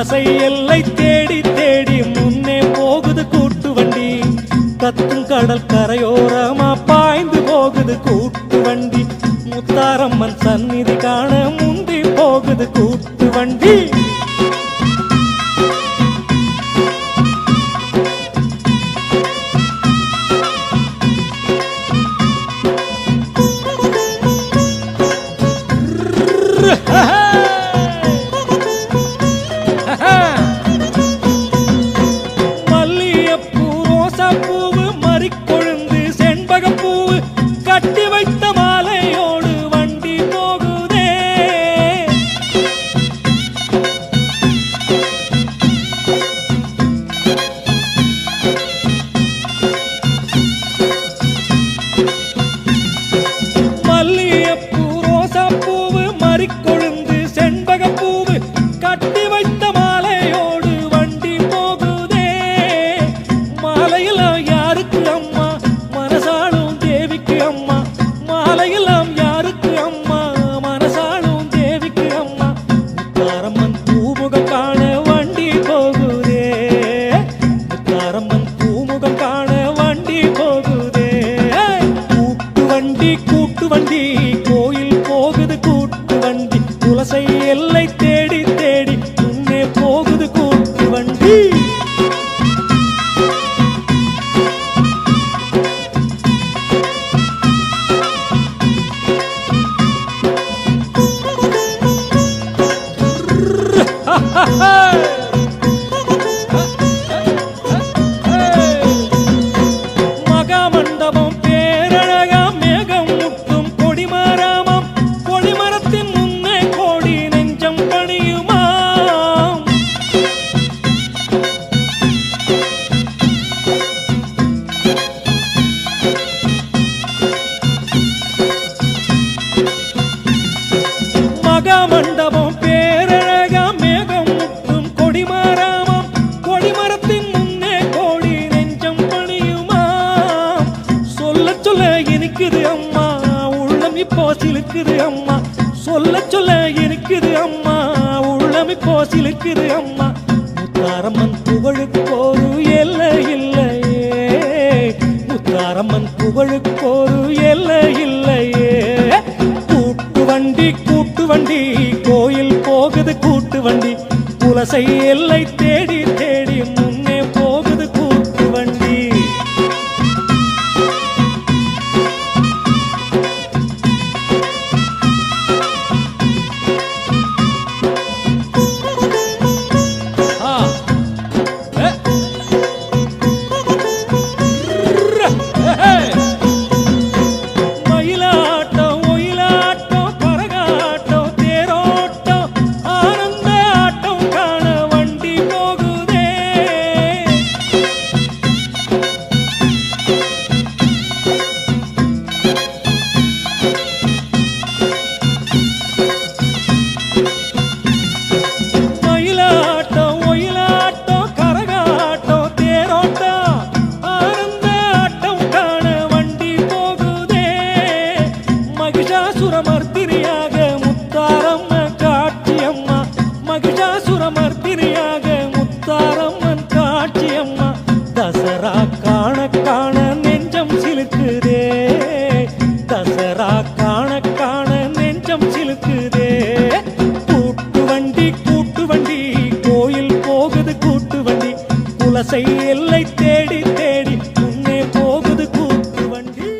புலசை எல்லை தேடி தேடி முன்னே போகுது கூட்டு வண்டி. கத்தும் கடல் கரையோரமா பாய்ந்து போகுது கூட்டு வண்டி. முத்தாரம்மன் சந்நிதி காண முந்தி போகுது கூட்டு வண்டி. மல்லியப்பூ ரோசாப்பூவு மறிக்கொழுந்து செண்பகப்பூவு கட்டி வைத்த மாலையோடு வண்டி போகுதே. மல்லியப்பூ ரோசாப்பூவு மறிக்கொழுந்து செண்பகப்பூவு கட்டி வைத்த மாலையோடு வண்டி போகுதே. மாலையெல்லாம் யாருக்கு அம்மா? மனசாளும் தேவிக்கு அம்மா. மாலையெல்லாம் யாருக்கு அம்மா? மனசாளும் தேவிக்கு அம்மா. முத்தாரம்மன் பூமுகம் காண வண்டி போகுதே. முத்தாரம்மன் பூமுகம் காண வண்டி போகுதே. கூட்டு வண்டி கூட்டு வண்டி கோயில் போகுது கூட்டு வண்டி. புலசை எல்லை தேடி தேடி முன்னே போகுது கூட்டு வண்டி. மகாமண்டபம் பேரழகாம் மேகம் முட்டும் கொடிமரமாம். கொடிமரத்தின் முன்னே கோடி நெஞ்சம் பணியுமாம். மகாமண்டபம் பேரழகாம் மேகம் முட்டும் கொடிமரமாம். கொடிமரத்தின் முன்னே கோடி நெஞ்சம் பணியுமாம். சொல்ல சொல்ல இனிக்குது அம்மா உள்ளம் இப்போ சிலுக்குது அம்மா. சொல்ல சொல்ல இனிக்குது அம்மா உள்ளம் இப்போ சிலுக்குது அம்மா. முத்தாரம்மன் புகழுக்கு ஒரு எல்லை இல்லையே. முத்தாரம்மன் புகழுக்கு ஒரு எல்லை இல்லையே. கூட்டு வண்டி கோயில் போகுது கூட்டு வண்டி. புலசை எல்லை தேடி தேடி